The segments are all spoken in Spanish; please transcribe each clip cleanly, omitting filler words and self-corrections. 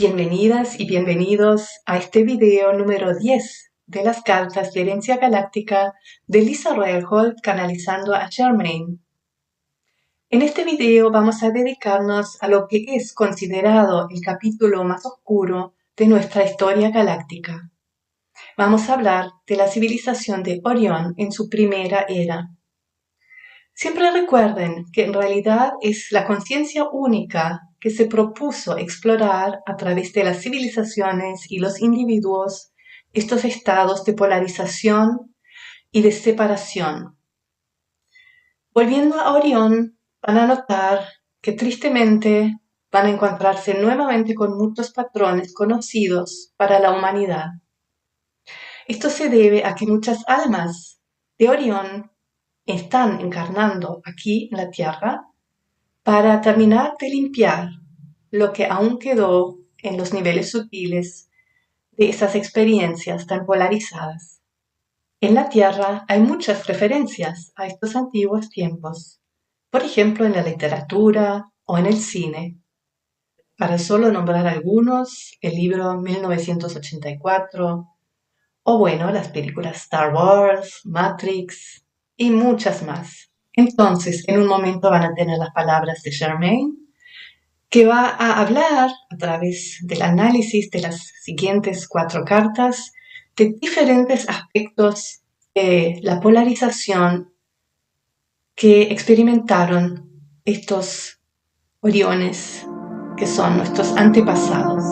Bienvenidas y bienvenidos a este video número 10 de las cartas de herencia galáctica de Lisa Royal-Holt canalizando a Germaine. En este video vamos a dedicarnos a lo que es considerado el capítulo más oscuro de nuestra historia galáctica. Vamos a hablar de la civilización de Orión en su primera era. Siempre recuerden que en realidad es la conciencia única que se propuso explorar a través de las civilizaciones y los individuos estos estados de polarización y de separación. Volviendo a Orión, van a notar que tristemente van a encontrarse nuevamente con muchos patrones conocidos para la humanidad. Esto se debe a que muchas almas de Orión están encarnando aquí en la Tierra para terminar de limpiar lo que aún quedó en los niveles sutiles de esas experiencias tan polarizadas. En la Tierra hay muchas referencias a estos antiguos tiempos, por ejemplo en la literatura o en el cine. Para solo nombrar algunos, el libro 1984, o bueno, las películas Star Wars, Matrix y muchas más. Entonces, en un momento van a tener las palabras de Germaine, que va a hablar a través del análisis de las siguientes 4 cartas de diferentes aspectos de la polarización que experimentaron estos Oriones, que son nuestros antepasados.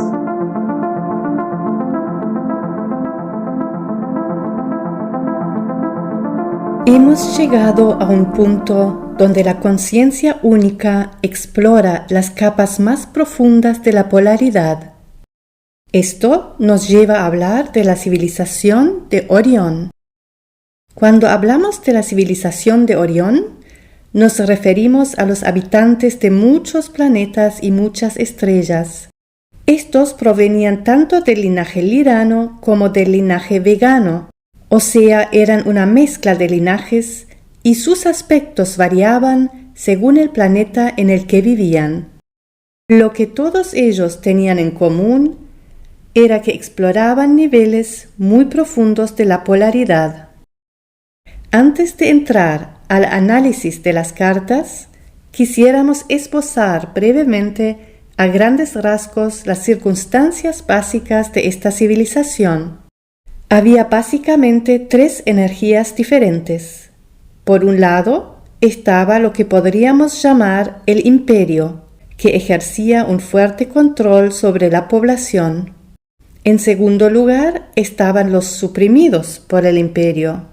Hemos llegado a un punto donde la conciencia única explora las capas más profundas de la polaridad. Esto nos lleva a hablar de la civilización de Orión. Cuando hablamos de la civilización de Orión, nos referimos a los habitantes de muchos planetas y muchas estrellas. Estos provenían tanto del linaje lirano como del linaje vegano. O sea, eran una mezcla de linajes y sus aspectos variaban según el planeta en el que vivían. Lo que todos ellos tenían en común era que exploraban niveles muy profundos de la polaridad. Antes de entrar al análisis de las cartas, quisiéramos esbozar brevemente a grandes rasgos las circunstancias básicas de esta civilización. Había básicamente 3 energías diferentes. Por un lado, estaba lo que podríamos llamar el imperio, que ejercía un fuerte control sobre la población. En segundo lugar, estaban los suprimidos por el imperio.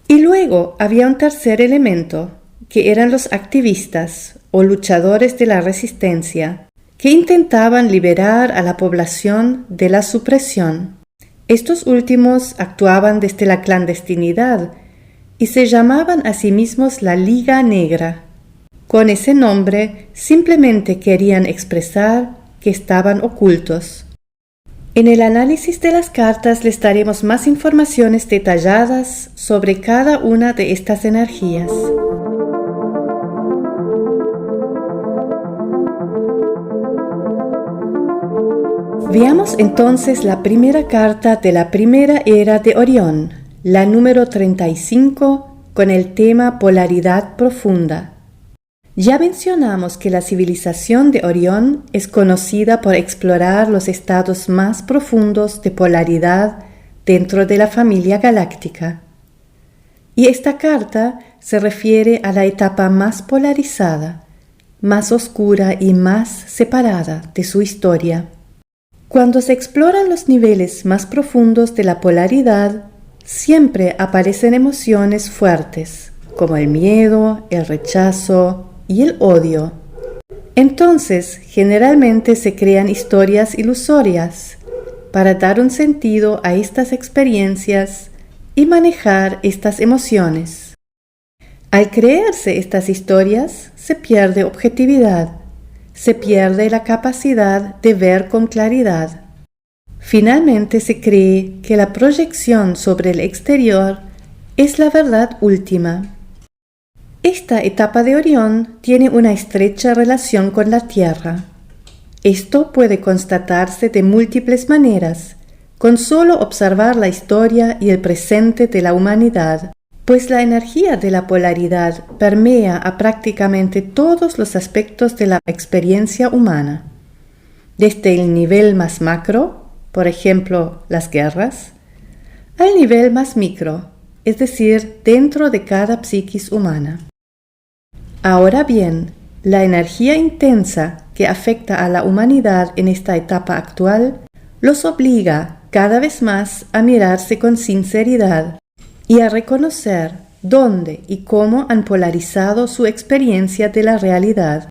Y luego había un tercer elemento, que eran los activistas o luchadores de la resistencia, que intentaban liberar a la población de la supresión. Estos últimos actuaban desde la clandestinidad y se llamaban a sí mismos la Liga Negra. Con ese nombre simplemente querían expresar que estaban ocultos. En el análisis de las cartas les daremos más informaciones detalladas sobre cada una de estas energías. Veamos entonces la primera carta de la primera era de Orión, la número 35, con el tema Polaridad Profunda. Ya mencionamos que la civilización de Orión es conocida por explorar los estados más profundos de polaridad dentro de la familia galáctica. Y esta carta se refiere a la etapa más polarizada, más oscura y más separada de su historia. Cuando se exploran los niveles más profundos de la polaridad, siempre aparecen emociones fuertes, como el miedo, el rechazo y el odio. Entonces, generalmente se crean historias ilusorias para dar un sentido a estas experiencias y manejar estas emociones. Al creerse estas historias, se pierde objetividad. Se pierde la capacidad de ver con claridad. Finalmente se cree que la proyección sobre el exterior es la verdad última. Esta etapa de Orión tiene una estrecha relación con la Tierra. Esto puede constatarse de múltiples maneras, con solo observar la historia y el presente de la humanidad, pues la energía de la polaridad permea a prácticamente todos los aspectos de la experiencia humana, desde el nivel más macro, por ejemplo, las guerras, al nivel más micro, es decir, dentro de cada psiquis humana. Ahora bien, la energía intensa que afecta a la humanidad en esta etapa actual los obliga cada vez más a mirarse con sinceridad y a reconocer dónde y cómo han polarizado su experiencia de la realidad.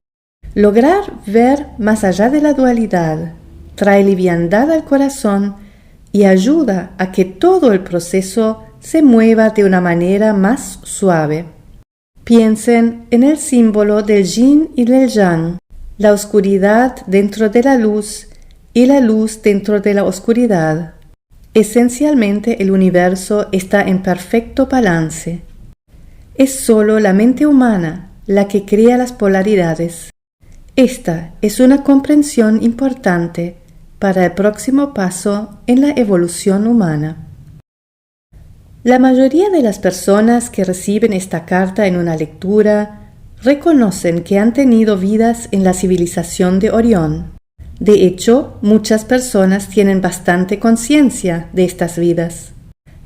Lograr ver más allá de la dualidad trae liviandad al corazón y ayuda a que todo el proceso se mueva de una manera más suave. Piensen en el símbolo del yin y del yang, la oscuridad dentro de la luz y la luz dentro de la oscuridad. Esencialmente el universo está en perfecto balance. Es solo la mente humana la que crea las polaridades. Esta es una comprensión importante para el próximo paso en la evolución humana. La mayoría de las personas que reciben esta carta en una lectura reconocen que han tenido vidas en la civilización de Orión. De hecho, muchas personas tienen bastante conciencia de estas vidas.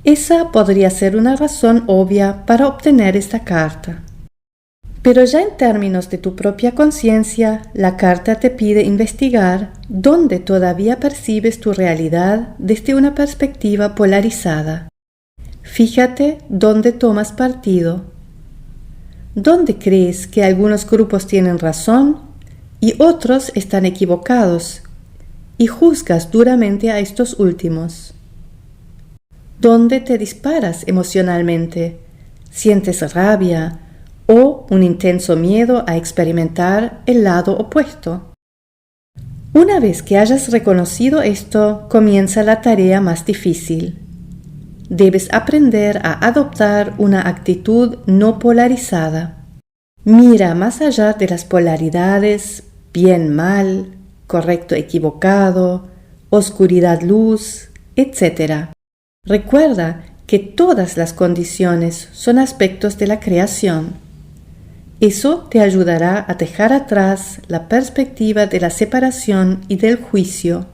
Esa podría ser una razón obvia para obtener esta carta. Pero ya en términos de tu propia conciencia, la carta te pide investigar dónde todavía percibes tu realidad desde una perspectiva polarizada. Fíjate dónde tomas partido. ¿Dónde crees que algunos grupos tienen razón y otros están equivocados y juzgas duramente a estos últimos? ¿Dónde te disparas emocionalmente? ¿Sientes rabia o un intenso miedo a experimentar el lado opuesto? Una vez que hayas reconocido esto, comienza la tarea más difícil. Debes aprender a adoptar una actitud no polarizada. Mira más allá de las polaridades, bien-mal, correcto-equivocado, oscuridad-luz, etc. Recuerda que todas las condiciones son aspectos de la creación. Eso te ayudará a dejar atrás la perspectiva de la separación y del juicio.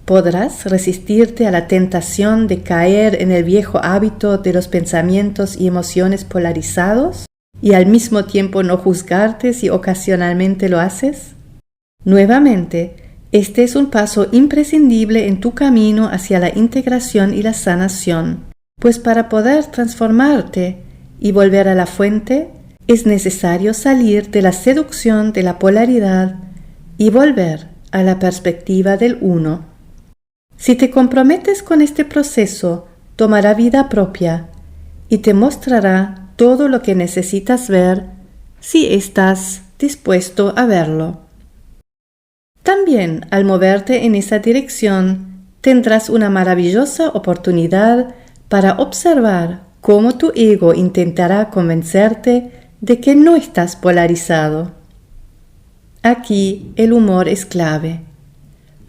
¿Podrás resistirte a la tentación de caer en el viejo hábito de los pensamientos y emociones polarizados y al mismo tiempo no juzgarte si ocasionalmente lo haces? Nuevamente, este es un paso imprescindible en tu camino hacia la integración y la sanación, pues para poder transformarte y volver a la fuente, es necesario salir de la seducción de la polaridad y volver a la perspectiva del uno. Si te comprometes con este proceso, tomará vida propia y te mostrará todo lo que necesitas ver si estás dispuesto a verlo. También, al moverte en esa dirección, tendrás una maravillosa oportunidad para observar cómo tu ego intentará convencerte de que no estás polarizado. Aquí el humor es clave.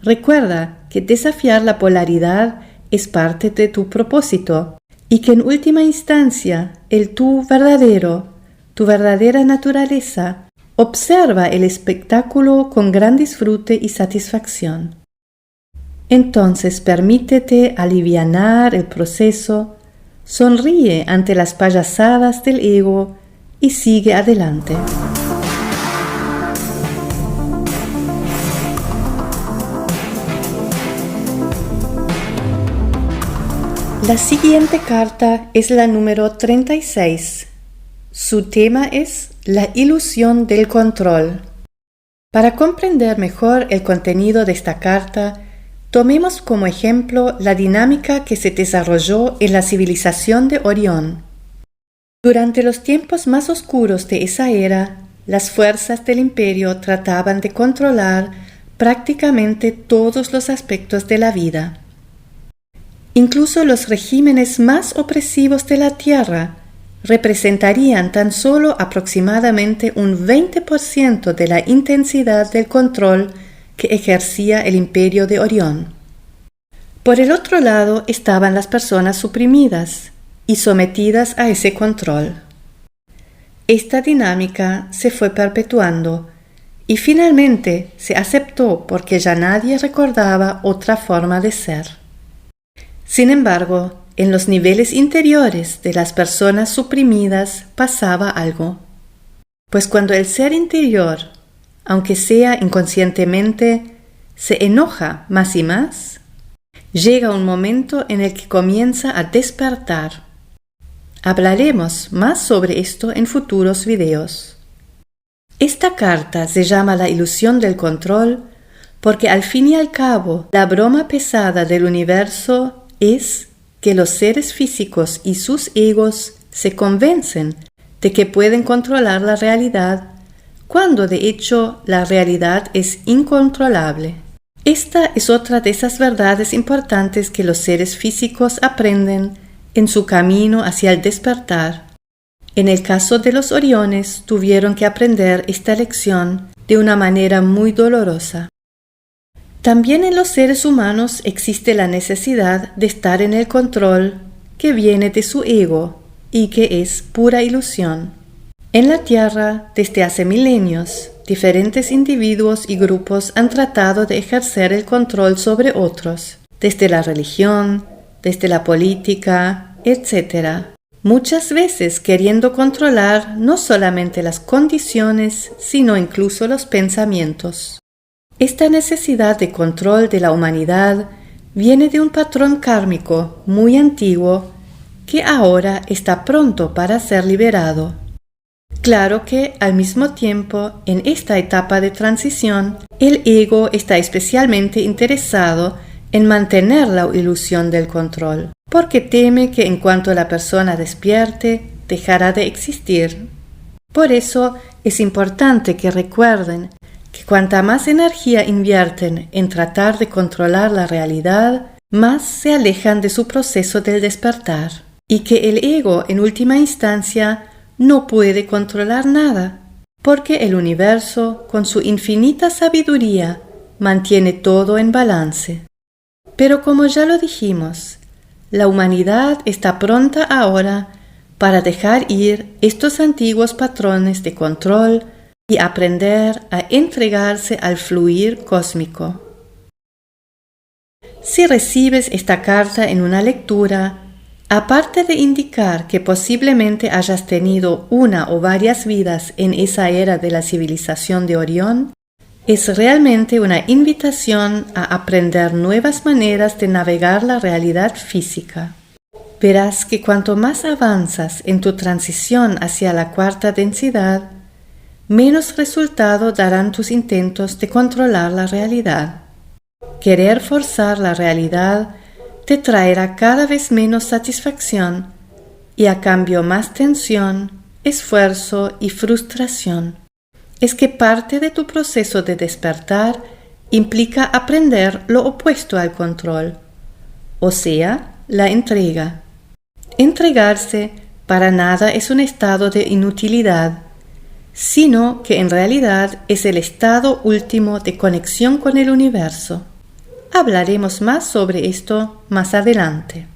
Recuerda que desafiar la polaridad es parte de tu propósito y que en última instancia el tú verdadero, tu verdadera naturaleza, observa el espectáculo con gran disfrute y satisfacción. Entonces permítete alivianar el proceso, sonríe ante las payasadas del ego y sigue adelante. La siguiente carta es la número 36. Su tema es la ilusión del control. Para comprender mejor el contenido de esta carta, tomemos como ejemplo la dinámica que se desarrolló en la civilización de Orión. Durante los tiempos más oscuros de esa era, las fuerzas del imperio trataban de controlar prácticamente todos los aspectos de la vida. Incluso los regímenes más opresivos de la tierra representarían tan solo aproximadamente un 20% de la intensidad del control que ejercía el imperio de Orión. Por el otro lado estaban las personas suprimidas y sometidas a ese control. Esta dinámica se fue perpetuando y finalmente se aceptó porque ya nadie recordaba otra forma de ser. Sin embargo, en los niveles interiores de las personas suprimidas pasaba algo, pues cuando el ser interior, aunque sea inconscientemente, se enoja más y más, llega un momento en el que comienza a despertar. Hablaremos más sobre esto en futuros videos. Esta carta se llama La ilusión del control porque al fin y al cabo la broma pesada del universo es que los seres físicos y sus egos se convencen de que pueden controlar la realidad, cuando de hecho la realidad es incontrolable. Esta es otra de esas verdades importantes que los seres físicos aprenden en su camino hacia el despertar. En el caso de los Oriones, tuvieron que aprender esta lección de una manera muy dolorosa. También en los seres humanos existe la necesidad de estar en el control que viene de su ego y que es pura ilusión. En la Tierra, desde hace milenios, diferentes individuos y grupos han tratado de ejercer el control sobre otros, desde la religión, desde la política, etc. Muchas veces queriendo controlar no solamente las condiciones, sino incluso los pensamientos. Esta necesidad de control de la humanidad viene de un patrón kármico muy antiguo que ahora está pronto para ser liberado. Claro que, al mismo tiempo, en esta etapa de transición, el ego está especialmente interesado en mantener la ilusión del control, porque teme que en cuanto la persona despierte, dejará de existir. Por eso es importante que recuerden que cuanta más energía invierten en tratar de controlar la realidad, más se alejan de su proceso del despertar, y que el ego, en última instancia, no puede controlar nada, porque el universo, con su infinita sabiduría, mantiene todo en balance. Pero como ya lo dijimos, la humanidad está pronta ahora para dejar ir estos antiguos patrones de control y aprender a entregarse al fluir cósmico. Si recibes esta carta en una lectura, aparte de indicar que posiblemente hayas tenido una o varias vidas en esa era de la civilización de Orión, es realmente una invitación a aprender nuevas maneras de navegar la realidad física. Verás que cuanto más avanzas en tu transición hacia la cuarta densidad, menos resultado darán tus intentos de controlar la realidad. Querer forzar la realidad te traerá cada vez menos satisfacción y a cambio más tensión, esfuerzo y frustración. Es que parte de tu proceso de despertar implica aprender lo opuesto al control, o sea, la entrega. Entregarse para nada es un estado de inutilidad, sino que en realidad es el estado último de conexión con el universo. Hablaremos más sobre esto más adelante.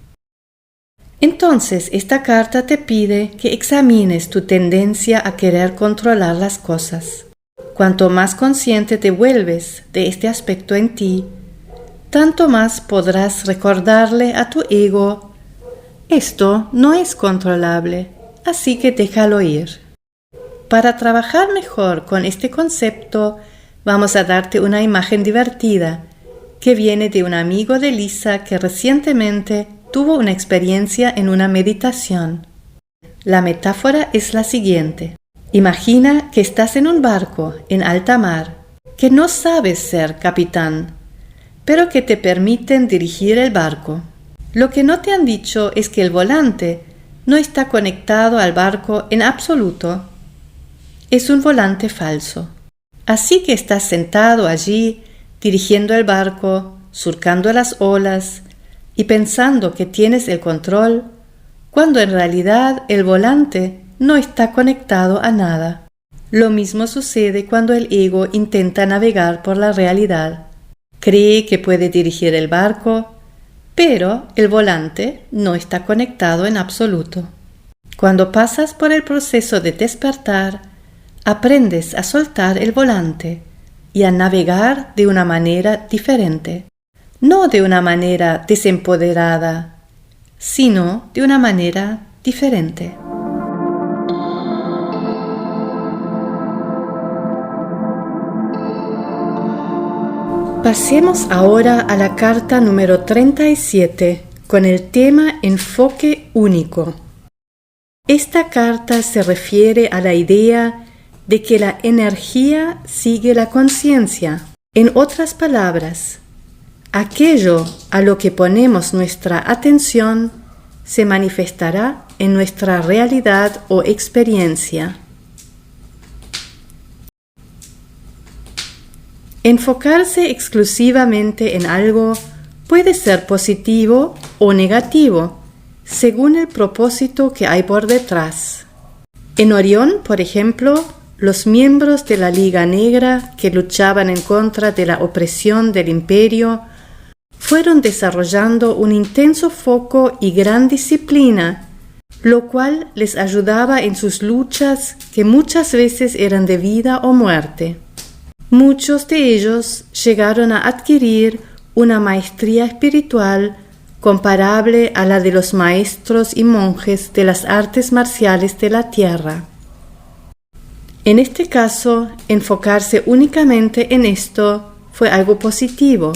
Entonces, esta carta te pide que examines tu tendencia a querer controlar las cosas. Cuanto más consciente te vuelves de este aspecto en ti, tanto más podrás recordarle a tu ego: esto no es controlable, así que déjalo ir. Para trabajar mejor con este concepto, vamos a darte una imagen divertida que viene de un amigo de Lisa que recientemente tuvo una experiencia en una meditación. La metáfora es la siguiente. Imagina que estás en un barco en alta mar, que no sabes ser capitán, pero que te permiten dirigir el barco. Lo que no te han dicho es que el volante no está conectado al barco en absoluto. Es un volante falso. Así que estás sentado allí, dirigiendo el barco, surcando las olas y pensando que tienes el control, cuando en realidad el volante no está conectado a nada. Lo mismo sucede cuando el ego intenta navegar por la realidad. Cree que puede dirigir el barco, pero el volante no está conectado en absoluto. Cuando pasas por el proceso de despertar, aprendes a soltar el volante y a navegar de una manera diferente. No de una manera desempoderada, sino de una manera diferente. Pasemos ahora a la carta número 37 con el tema enfoque único. Esta carta se refiere a la idea de que la energía sigue la conciencia. En otras palabras, aquello a lo que ponemos nuestra atención se manifestará en nuestra realidad o experiencia. Enfocarse exclusivamente en algo puede ser positivo o negativo, según el propósito que hay por detrás. En Orión, por ejemplo, los miembros de la Liga Negra que luchaban en contra de la opresión del imperio fueron desarrollando un intenso foco y gran disciplina, lo cual les ayudaba en sus luchas que muchas veces eran de vida o muerte. Muchos de ellos llegaron a adquirir una maestría espiritual comparable a la de los maestros y monjes de las artes marciales de la tierra. En este caso, enfocarse únicamente en esto fue algo positivo,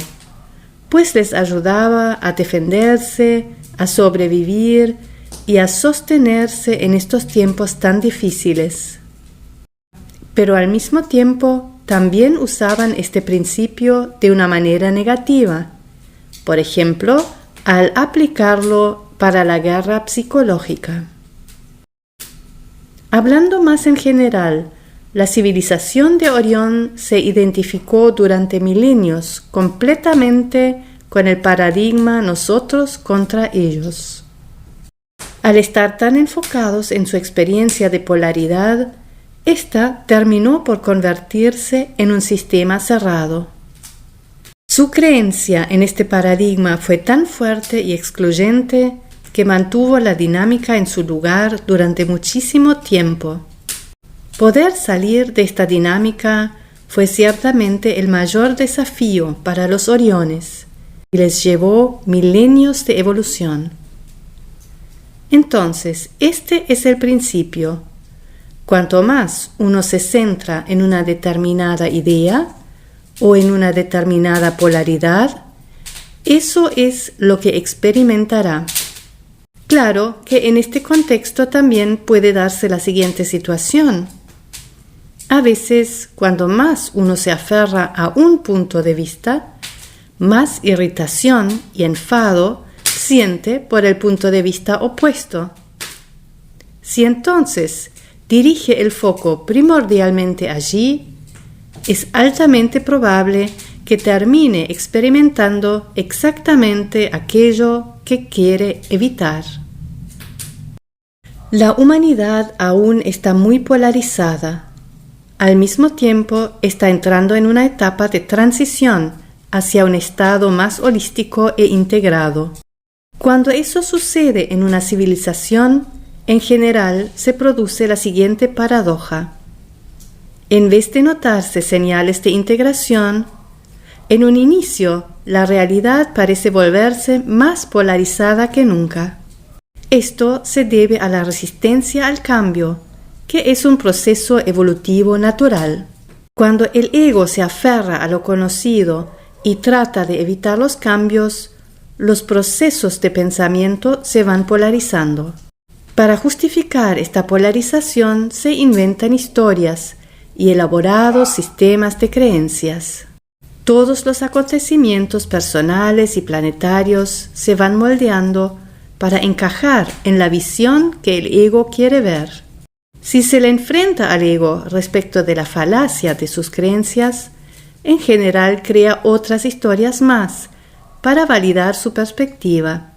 pues les ayudaba a defenderse, a sobrevivir y a sostenerse en estos tiempos tan difíciles. Pero al mismo tiempo, también usaban este principio de una manera negativa, por ejemplo, al aplicarlo para la guerra psicológica. Hablando más en general, la civilización de Orión se identificó durante milenios completamente con el paradigma nosotros contra ellos. Al estar tan enfocados en su experiencia de polaridad, esta terminó por convertirse en un sistema cerrado. Su creencia en este paradigma fue tan fuerte y excluyente que mantuvo la dinámica en su lugar durante muchísimo tiempo. Poder salir de esta dinámica fue ciertamente el mayor desafío para los Oriones y les llevó milenios de evolución. Entonces, este es el principio. Cuanto más uno se centra en una determinada idea o en una determinada polaridad, eso es lo que experimentará. Claro que en este contexto también puede darse la siguiente situación. A veces, cuando más uno se aferra a un punto de vista, más irritación y enfado siente por el punto de vista opuesto. Si entonces dirige el foco primordialmente allí, es altamente probable que termine experimentando exactamente aquello que quiere evitar. La humanidad aún está muy polarizada. Al mismo tiempo, está entrando en una etapa de transición hacia un estado más holístico e integrado. Cuando eso sucede en una civilización, en general se produce la siguiente paradoja. En vez de notarse señales de integración, en un inicio la realidad parece volverse más polarizada que nunca. Esto se debe a la resistencia al cambio, que es un proceso evolutivo natural. Cuando el ego se aferra a lo conocido y trata de evitar los cambios, los procesos de pensamiento se van polarizando. Para justificar esta polarización se inventan historias y elaborados sistemas de creencias. Todos los acontecimientos personales y planetarios se van moldeando para encajar en la visión que el ego quiere ver. Si se le enfrenta al ego respecto de la falacia de sus creencias, en general crea otras historias más para validar su perspectiva.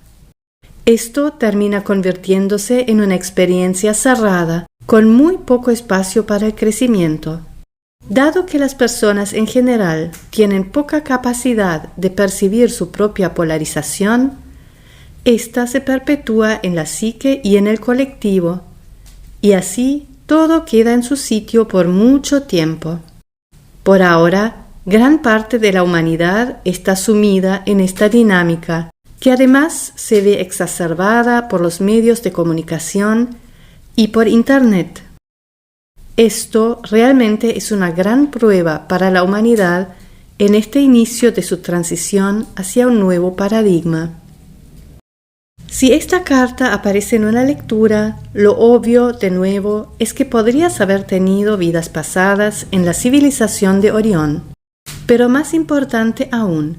Esto termina convirtiéndose en una experiencia cerrada, con muy poco espacio para el crecimiento. Dado que las personas en general tienen poca capacidad de percibir su propia polarización, ésta se perpetúa en la psique y en el colectivo, y así todo queda en su sitio por mucho tiempo. Por ahora, gran parte de la humanidad está sumida en esta dinámica, que además se ve exacerbada por los medios de comunicación y por Internet. Esto realmente es una gran prueba para la humanidad en este inicio de su transición hacia un nuevo paradigma. Si esta carta aparece en una lectura, lo obvio, de nuevo, es que podrías haber tenido vidas pasadas en la civilización de Orión. Pero más importante aún,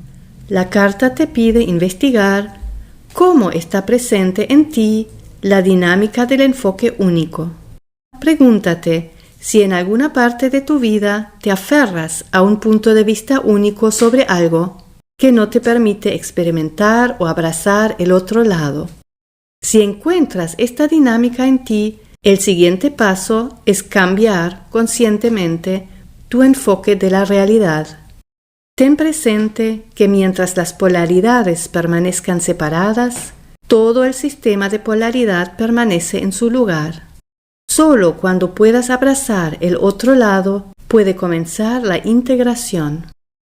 la carta te pide investigar cómo está presente en ti la dinámica del enfoque único. Pregúntate si en alguna parte de tu vida te aferras a un punto de vista único sobre algo que no te permite experimentar o abrazar el otro lado. Si encuentras esta dinámica en ti, el siguiente paso es cambiar conscientemente tu enfoque de la realidad. Ten presente que mientras las polaridades permanezcan separadas, todo el sistema de polaridad permanece en su lugar. Solo cuando puedas abrazar el otro lado puede comenzar la integración.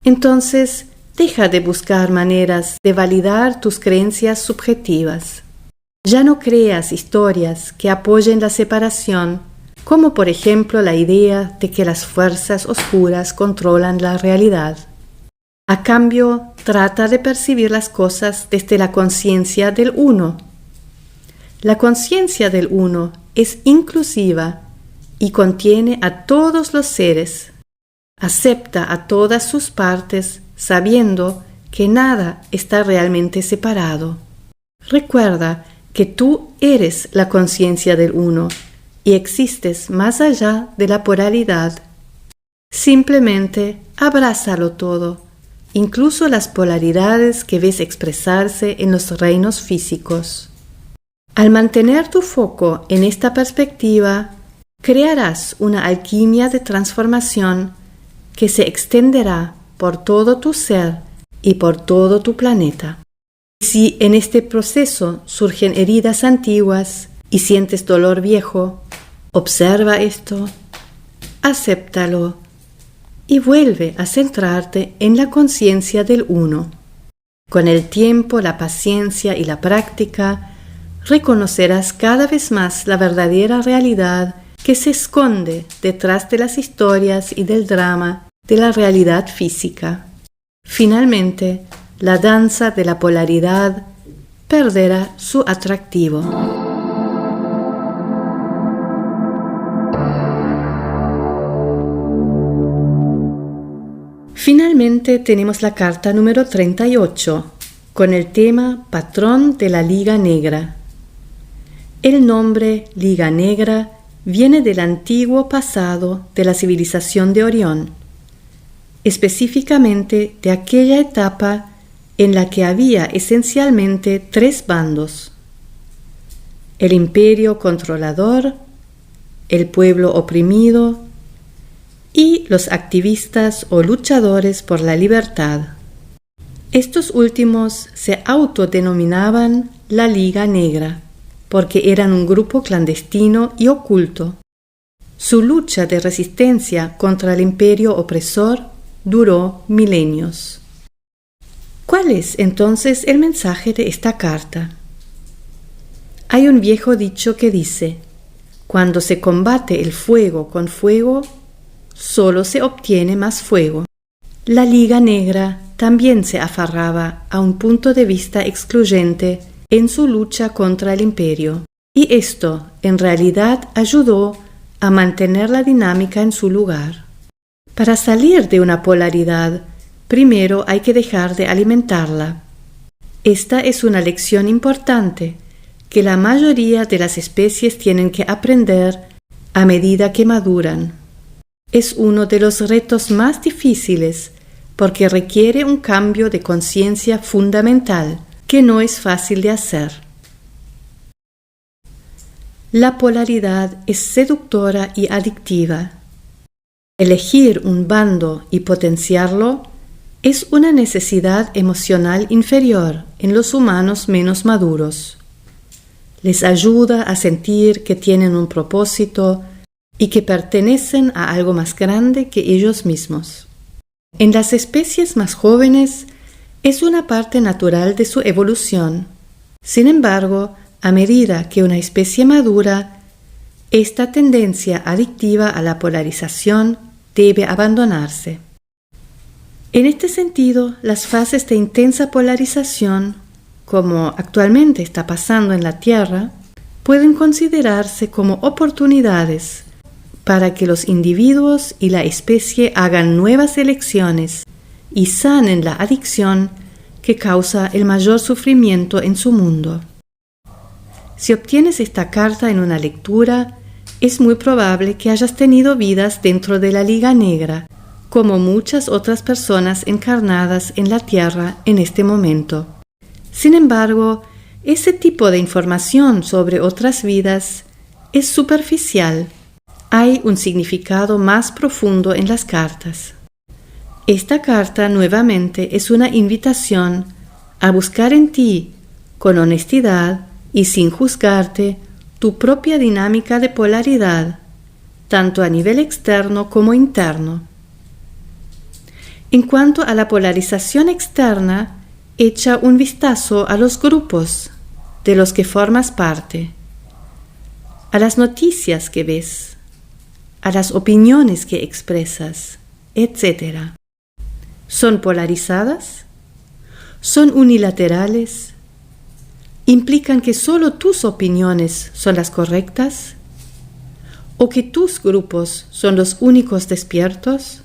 Entonces, deja de buscar maneras de validar tus creencias subjetivas. Ya no creas historias que apoyen la separación, como por ejemplo la idea de que las fuerzas oscuras controlan la realidad. A cambio, trata de percibir las cosas desde la conciencia del uno. La conciencia del uno es inclusiva y contiene a todos los seres. Acepta a todas sus partes sabiendo que nada está realmente separado. Recuerda que tú eres la conciencia del uno y existes más allá de la polaridad. Simplemente abrázalo todo, incluso las polaridades que ves expresarse en los reinos físicos. Al mantener tu foco en esta perspectiva, crearás una alquimia de transformación que se extenderá por todo tu ser y por todo tu planeta. Si en este proceso surgen heridas antiguas y sientes dolor viejo, observa esto, acéptalo y vuelve a centrarte en la conciencia del uno. Con el tiempo, la paciencia y la práctica, reconocerás cada vez más la verdadera realidad que se esconde detrás de las historias y del drama de la realidad física. Finalmente, la danza de la polaridad perderá su atractivo. Finalmente tenemos la carta número 38, con el tema Patrón de la Liga Negra. El nombre Liga Negra viene del antiguo pasado de la civilización de Orión, específicamente de aquella etapa en la que había esencialmente tres bandos: el imperio controlador, el pueblo oprimido y los activistas o luchadores por la libertad. Estos últimos se autodenominaban la Liga Negra, porque eran un grupo clandestino y oculto. Su lucha de resistencia contra el imperio opresor duró milenios. ¿Cuál es entonces el mensaje de esta carta? Hay un viejo dicho que dice: cuando se combate el fuego con fuego, solo se obtiene más fuego. La Liga Negra también se aferraba a un punto de vista excluyente en su lucha contra el imperio, y esto en realidad ayudó a mantener la dinámica en su lugar. Para salir de una polaridad, primero hay que dejar de alimentarla. Esta es una lección importante que la mayoría de las especies tienen que aprender a medida que maduran. Es uno de los retos más difíciles porque requiere un cambio de conciencia fundamental que no es fácil de hacer. La polaridad es seductora y adictiva. Elegir un bando y potenciarlo es una necesidad emocional inferior en los humanos menos maduros. Les ayuda a sentir que tienen un propósito y que pertenecen a algo más grande que ellos mismos. En las especies más jóvenes es una parte natural de su evolución. Sin embargo, a medida que una especie madura, esta tendencia adictiva a la polarización debe abandonarse. En este sentido, las fases de intensa polarización, como actualmente está pasando en la Tierra, pueden considerarse como oportunidades para que los individuos y la especie hagan nuevas elecciones y sanen la adicción que causa el mayor sufrimiento en su mundo. Si obtienes esta carta en una lectura, es muy probable que hayas tenido vidas dentro de la Liga Negra, como muchas otras personas encarnadas en la Tierra en este momento. Sin embargo, ese tipo de información sobre otras vidas es superficial. Hay un significado más profundo en las cartas. Esta carta nuevamente es una invitación a buscar en ti, con honestidad y sin juzgarte, tu propia dinámica de polaridad, tanto a nivel externo como interno. En cuanto a la polarización externa, echa un vistazo a los grupos de los que formas parte, a las noticias que ves, a las opiniones que expresas, etc. ¿Son polarizadas? ¿Son unilaterales? ¿Implican que solo tus opiniones son las correctas? ¿O que tus grupos son los únicos despiertos?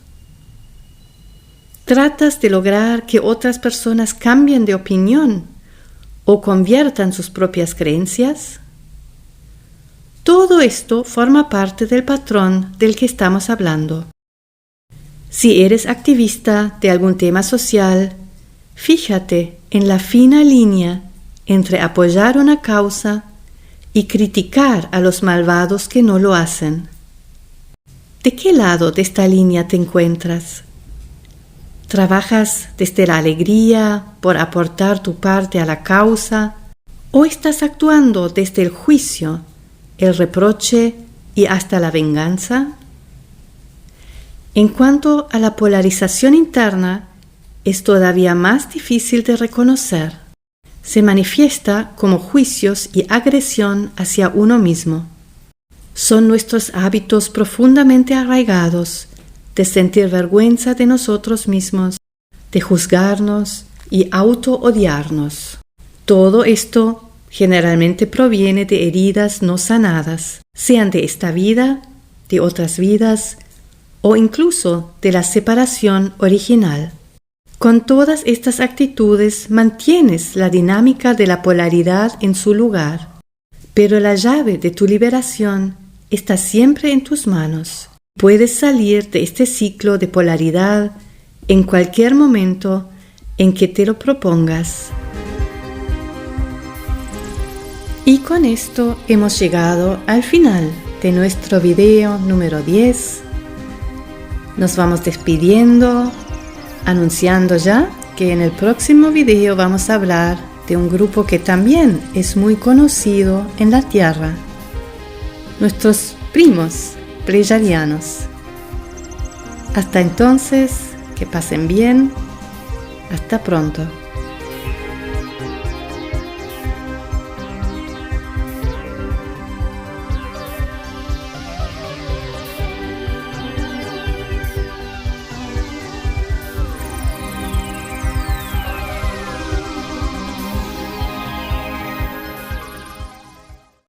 ¿Tratas de lograr que otras personas cambien de opinión o conviertan sus propias creencias? Todo esto forma parte del patrón del que estamos hablando. Si eres activista de algún tema social, fíjate en la fina línea entre apoyar una causa y criticar a los malvados que no lo hacen. ¿De qué lado de esta línea te encuentras? ¿Trabajas desde la alegría por aportar tu parte a la causa o estás actuando desde el juicio, el reproche y hasta la venganza? En cuanto a la polarización interna, es todavía más difícil de reconocer. Se manifiesta como juicios y agresión hacia uno mismo. Son nuestros hábitos profundamente arraigados de sentir vergüenza de nosotros mismos, de juzgarnos y auto-odiarnos. Todo esto generalmente proviene de heridas no sanadas, sean de esta vida, de otras vidas o incluso de la separación original. Con todas estas actitudes mantienes la dinámica de la polaridad en su lugar, pero la llave de tu liberación está siempre en tus manos. Puedes salir de este ciclo de polaridad en cualquier momento en que te lo propongas. Y con esto hemos llegado al final de nuestro video número 10. Nos vamos despidiendo, anunciando ya que en el próximo video vamos a hablar de un grupo que también es muy conocido en la Tierra, nuestros primos pleyadianos. Hasta entonces, que pasen bien. Hasta pronto.